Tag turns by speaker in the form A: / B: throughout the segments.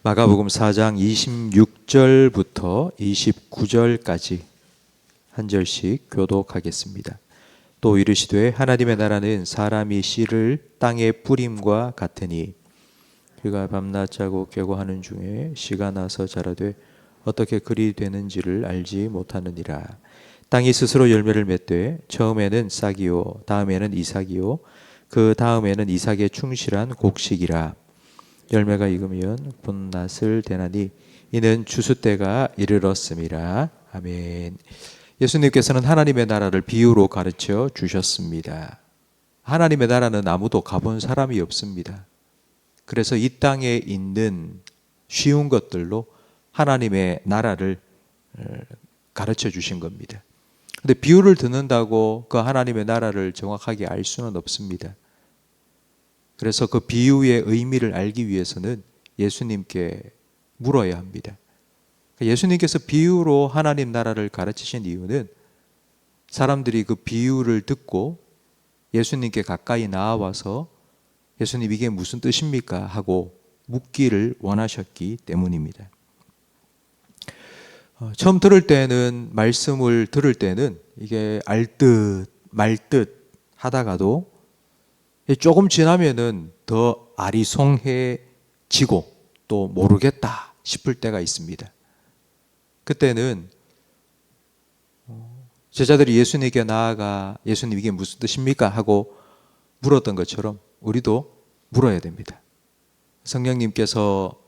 A: 마가복음 4장 26절부터 29절까지 한 절씩 교독하겠습니다. 또 이르시되 하나님의 나라는 사람이 씨를 땅에 뿌림과 같으니 그가 밤낮 자고 깨고 하는 중에 씨가 나서 자라되 어떻게 그리 되는지를 알지 못하느니라. 땅이 스스로 열매를 맺되 처음에는 싹이요 다음에는 이삭이요 그 다음에는 이삭의 충실한 곡식이라. 열매가 익으면 봄낫을 대나니 이는 추수 때가 이르렀음이라. 아멘. 예수님께서는 하나님의 나라를 비유로 가르쳐 주셨습니다. 하나님의 나라는 아무도 가본 사람이 없습니다. 그래서 이 땅에 있는 쉬운 것들로 하나님의 나라를 가르쳐 주신 겁니다. 근데 비유를 듣는다고 그 하나님의 나라를 정확하게 알 수는 없습니다. 그래서 그 비유의 의미를 알기 위해서는 예수님께 물어야 합니다. 예수님께서 비유로 하나님 나라를 가르치신 이유는 사람들이 그 비유를 듣고 예수님께 가까이 나와서 예수님 이게 무슨 뜻입니까? 하고 묻기를 원하셨기 때문입니다. 처음 들을 때는 말씀을 들을 때는 이게 알 듯 말 듯 하다가도 조금 지나면은 더 아리송해지고 또 모르겠다 싶을 때가 있습니다. 그때는 제자들이 예수님께 나아가 예수님 이게 무슨 뜻입니까? 하고 물었던 것처럼 우리도 물어야 됩니다. 성령님께서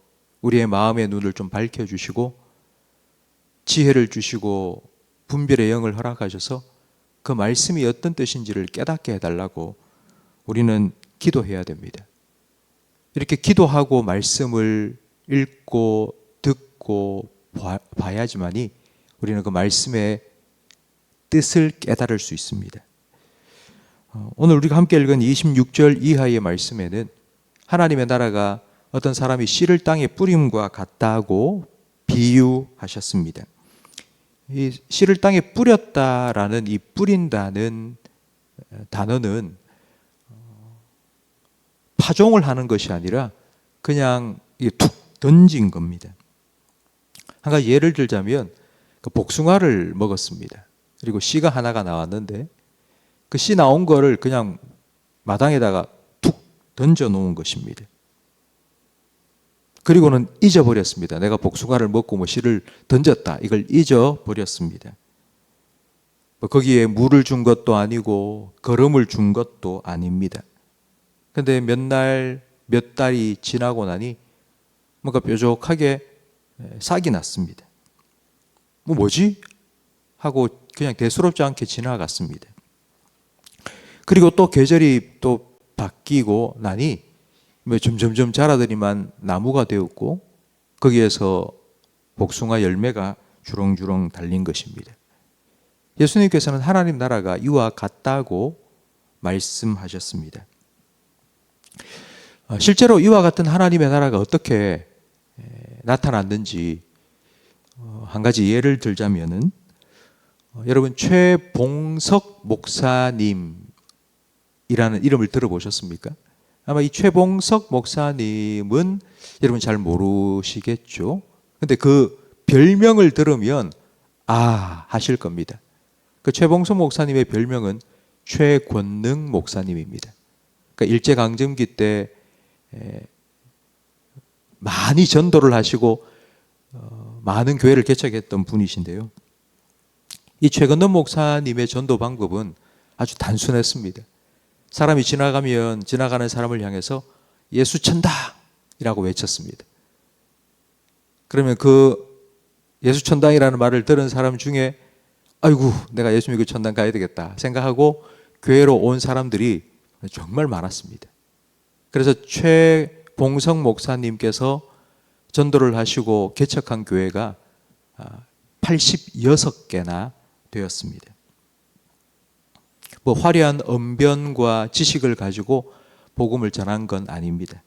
A: 우리의 마음의 눈을 좀 밝혀주시고 지혜를 주시고 분별의 영을 허락하셔서 그 말씀이 어떤 뜻인지를 깨닫게 해달라고 우리는 기도해야 됩니다. 이렇게 기도하고 말씀을 읽고 듣고 봐야지만이 우리는 그 말씀의 뜻을 깨달을 수 있습니다. 오늘 우리가 함께 읽은 26절 이하의 말씀에는 하나님의 나라가 어떤 사람이 씨를 땅에 뿌림과 같다고 비유하셨습니다. 이 씨를 땅에 뿌렸다라는 이 뿌린다는 단어는 파종을 하는 것이 아니라 그냥 툭 던진 겁니다. 한 가지 예를 들자면 그 복숭아를 먹었습니다. 그리고 씨가 하나가 나왔는데 그 씨 나온 거를 그냥 마당에다가 툭 던져 놓은 것입니다. 그리고는 잊어버렸습니다. 내가 복숭아를 먹고 뭐 씨를 던졌다. 이걸 잊어버렸습니다. 거기에 물을 준 것도 아니고 거름을 준 것도 아닙니다. 근데 몇 달이 지나고 나니 뭔가 뾰족하게 싹이 났습니다. 뭐지? 하고 그냥 대수롭지 않게 지나갔습니다. 그리고 또 계절이 또 바뀌고 나니 점점점 자라더니만 나무가 되었고 거기에서 복숭아 열매가 주렁주렁 달린 것입니다. 예수님께서는 하나님 나라가 이와 같다고 말씀하셨습니다. 실제로 이와 같은 하나님의 나라가 어떻게 나타났는지 한 가지 예를 들자면은 여러분 최봉석 목사님이라는 이름을 들어보셨습니까? 아마 이 최봉석 목사님은 여러분 잘 모르시겠죠? 근데 그 별명을 들으면 하실 겁니다. 그 최봉석 목사님의 별명은 최권능 목사님입니다. 그러니까 일제강점기 때 많이 전도를 하시고 많은 교회를 개척했던 분이신데요. 이 최건능 목사님의 전도 방법은 아주 단순했습니다. 사람이 지나가면 지나가는 사람을 향해서 예수 천당 이라고 외쳤습니다. 그러면 그 예수 천당이라는 말을 들은 사람 중에 아이고 내가 예수 믿고 천당 가야 되겠다 생각하고 교회로 온 사람들이 정말 많았습니다. 그래서 최봉석 목사님께서 전도를 하시고 개척한 교회가 86개나 되었습니다. 화려한 언변과 지식을 가지고 복음을 전한 건 아닙니다.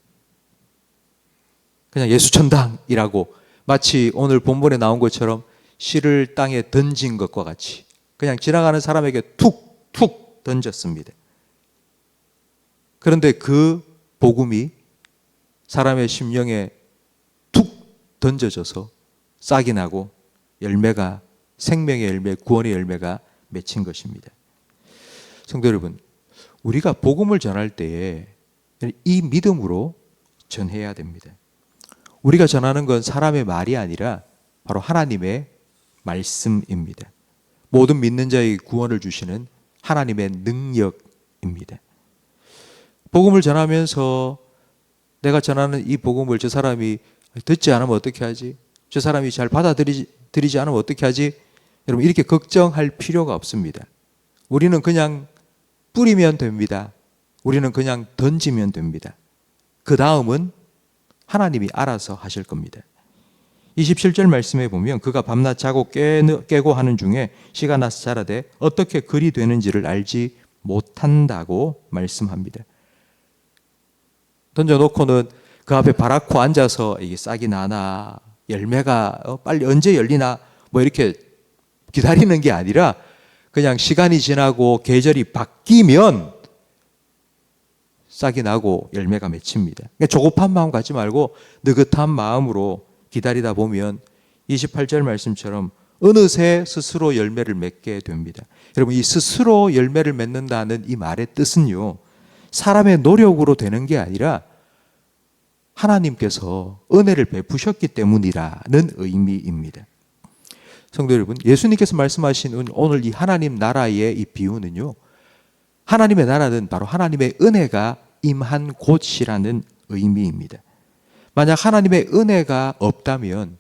A: 그냥 예수천당이라고 마치 오늘 본문에 나온 것처럼 씨를 땅에 던진 것과 같이 그냥 지나가는 사람에게 툭툭 던졌습니다. 그런데 그 복음이 사람의 심령에 툭 던져져서 싹이 나고 열매가, 생명의 열매, 구원의 열매가 맺힌 것입니다. 성도 여러분, 우리가 복음을 전할 때에 이 믿음으로 전해야 됩니다. 우리가 전하는 건 사람의 말이 아니라 바로 하나님의 말씀입니다. 모든 믿는 자에게 구원을 주시는 하나님의 능력입니다. 복음을 전하면서 내가 전하는 이 복음을 저 사람이 듣지 않으면 어떻게 하지? 저 사람이 잘 받아들이지 않으면 어떻게 하지? 여러분, 이렇게 걱정할 필요가 없습니다. 우리는 그냥 뿌리면 됩니다. 우리는 그냥 던지면 됩니다. 그 다음은 하나님이 알아서 하실 겁니다. 27절 말씀에 보면 그가 밤낮 자고 깨고 하는 중에 씨가 나서 자라되 어떻게 그리 되는지를 알지 못한다고 말씀합니다. 던져놓고는 그 앞에 바라코 앉아서 이게 싹이 나나, 열매가 빨리 언제 열리나 뭐 이렇게 기다리는 게 아니라 그냥 시간이 지나고 계절이 바뀌면 싹이 나고 열매가 맺힙니다. 그러니까 조급한 마음 갖지 말고 느긋한 마음으로 기다리다 보면 28절 말씀처럼 어느새 스스로 열매를 맺게 됩니다. 여러분, 이 스스로 열매를 맺는다는 이 말의 뜻은요, 사람의 노력으로 되는 게 아니라 하나님께서 은혜를 베푸셨기 때문이라는 의미입니다. 성도 여러분, 예수님께서 말씀하신 오늘 이 하나님 나라의 이 비유는요, 하나님의 나라는 바로 하나님의 은혜가 임한 곳이라는 의미입니다. 만약 하나님의 은혜가 없다면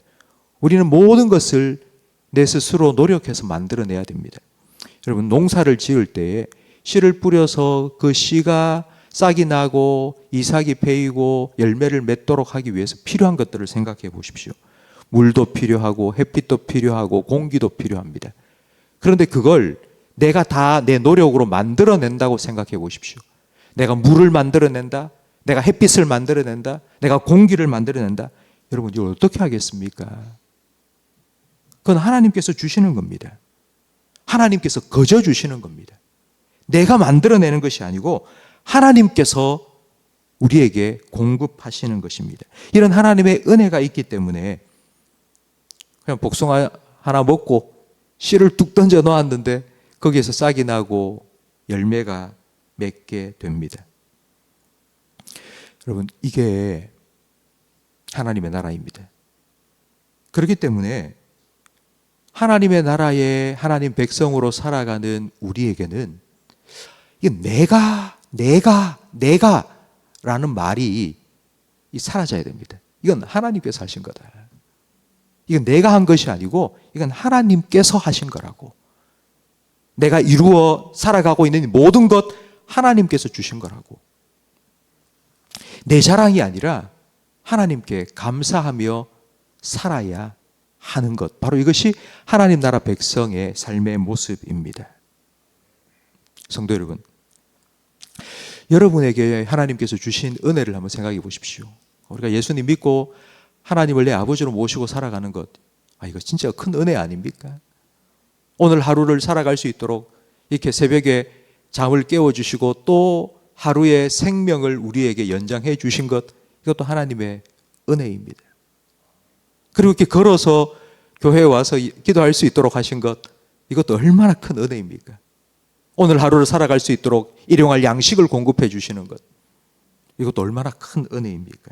A: 우리는 모든 것을 내 스스로 노력해서 만들어내야 됩니다. 여러분, 농사를 지을 때에 씨를 뿌려서 그 씨가 싹이 나고 이삭이 패이고 열매를 맺도록 하기 위해서 필요한 것들을 생각해 보십시오. 물도 필요하고 햇빛도 필요하고 공기도 필요합니다. 그런데 그걸 내가 다 내 노력으로 만들어낸다고 생각해 보십시오. 내가 물을 만들어낸다, 내가 햇빛을 만들어낸다, 내가 공기를 만들어낸다. 여러분, 이걸 어떻게 하겠습니까? 그건 하나님께서 주시는 겁니다. 하나님께서 거저 주시는 겁니다. 내가 만들어내는 것이 아니고 하나님께서 우리에게 공급하시는 것입니다. 이런 하나님의 은혜가 있기 때문에 그냥 복숭아 하나 먹고 씨를 뚝 던져 놓았는데 거기에서 싹이 나고 열매가 맺게 됩니다. 여러분, 이게 하나님의 나라입니다. 그렇기 때문에 하나님의 나라에 하나님 백성으로 살아가는 우리에게는 이게 내가 라는 말이 사라져야 됩니다. 이건 하나님께서 하신 거다. 이건 내가 한 것이 아니고 이건 하나님께서 하신 거라고. 내가 이루어 살아가고 있는 모든 것 하나님께서 주신 거라고. 내 자랑이 아니라 하나님께 감사하며 살아야 하는 것. 바로 이것이 하나님 나라 백성의 삶의 모습입니다. 성도 여러분, 여러분에게 하나님께서 주신 은혜를 한번 생각해 보십시오. 우리가 예수님 믿고 하나님을 내 아버지로 모시고 살아가는 것, 이거 진짜 큰 은혜 아닙니까? 오늘 하루를 살아갈 수 있도록 이렇게 새벽에 잠을 깨워주시고 또 하루의 생명을 우리에게 연장해 주신 것, 이것도 하나님의 은혜입니다. 그리고 이렇게 걸어서 교회에 와서 기도할 수 있도록 하신 것, 이것도 얼마나 큰 은혜입니까? 오늘 하루를 살아갈 수 있도록 일용할 양식을 공급해 주시는 것, 이것도 얼마나 큰 은혜입니까?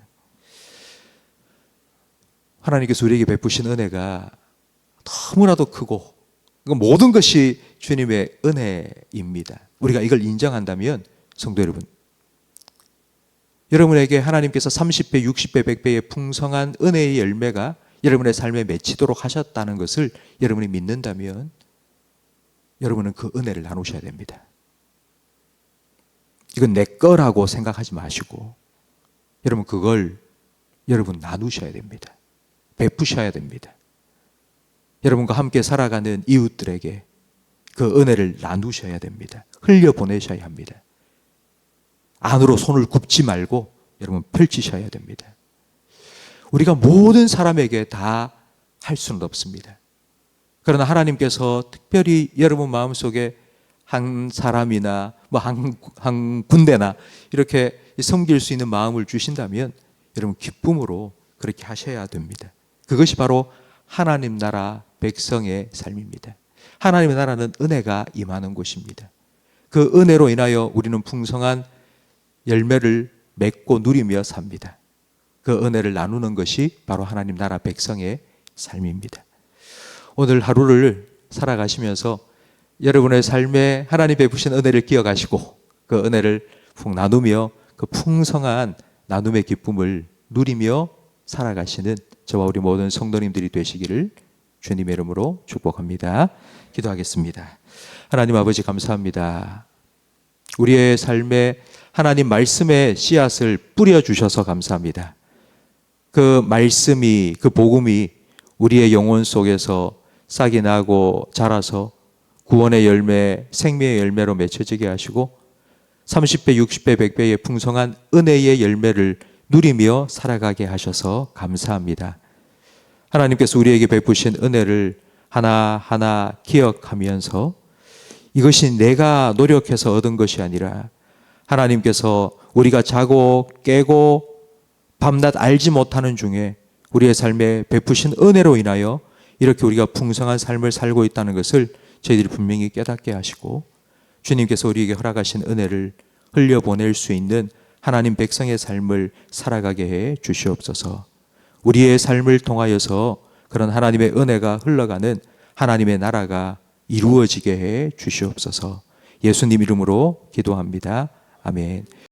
A: 하나님께서 우리에게 베푸신 은혜가 너무나도 크고 모든 것이 주님의 은혜입니다. 우리가 이걸 인정한다면 성도 여러분, 여러분에게 하나님께서 30배, 60배, 100배의 풍성한 은혜의 열매가 여러분의 삶에 맺히도록 하셨다는 것을 여러분이 믿는다면 여러분은 그 은혜를 나누셔야 됩니다. 이건 내 거라고 생각하지 마시고 여러분 그걸 여러분 나누셔야 됩니다. 베푸셔야 됩니다. 여러분과 함께 살아가는 이웃들에게 그 은혜를 나누셔야 됩니다. 흘려보내셔야 합니다. 안으로 손을 굽지 말고 여러분 펼치셔야 됩니다. 우리가 모든 사람에게 다 할 수는 없습니다. 그러나 하나님께서 특별히 여러분 마음속에 한 사람이나 한 군데나 이렇게 섬길 수 있는 마음을 주신다면 여러분 기쁨으로 그렇게 하셔야 됩니다. 그것이 바로 하나님 나라 백성의 삶입니다. 하나님의 나라는 은혜가 임하는 곳입니다. 그 은혜로 인하여 우리는 풍성한 열매를 맺고 누리며 삽니다. 그 은혜를 나누는 것이 바로 하나님 나라 백성의 삶입니다. 오늘 하루를 살아가시면서 여러분의 삶에 하나님 베푸신 은혜를 기억하시고 그 은혜를 푹 나누며 그 풍성한 나눔의 기쁨을 누리며 살아가시는 저와 우리 모든 성도님들이 되시기를 주님의 이름으로 축복합니다. 기도하겠습니다. 하나님 아버지 감사합니다. 우리의 삶에 하나님 말씀의 씨앗을 뿌려주셔서 감사합니다. 그 말씀이, 그 복음이 우리의 영혼 속에서 싹이 나고 자라서 구원의 열매, 생명의 열매로 맺혀지게 하시고 30배, 60배, 100배의 풍성한 은혜의 열매를 누리며 살아가게 하셔서 감사합니다. 하나님께서 우리에게 베푸신 은혜를 하나하나 기억하면서 이것이 내가 노력해서 얻은 것이 아니라 하나님께서 우리가 자고 깨고 밤낮 알지 못하는 중에 우리의 삶에 베푸신 은혜로 인하여 이렇게 우리가 풍성한 삶을 살고 있다는 것을 저희들이 분명히 깨닫게 하시고 주님께서 우리에게 허락하신 은혜를 흘려보낼 수 있는 하나님 백성의 삶을 살아가게 해 주시옵소서. 우리의 삶을 통하여서 그런 하나님의 은혜가 흘러가는 하나님의 나라가 이루어지게 해 주시옵소서. 예수님 이름으로 기도합니다. 아멘.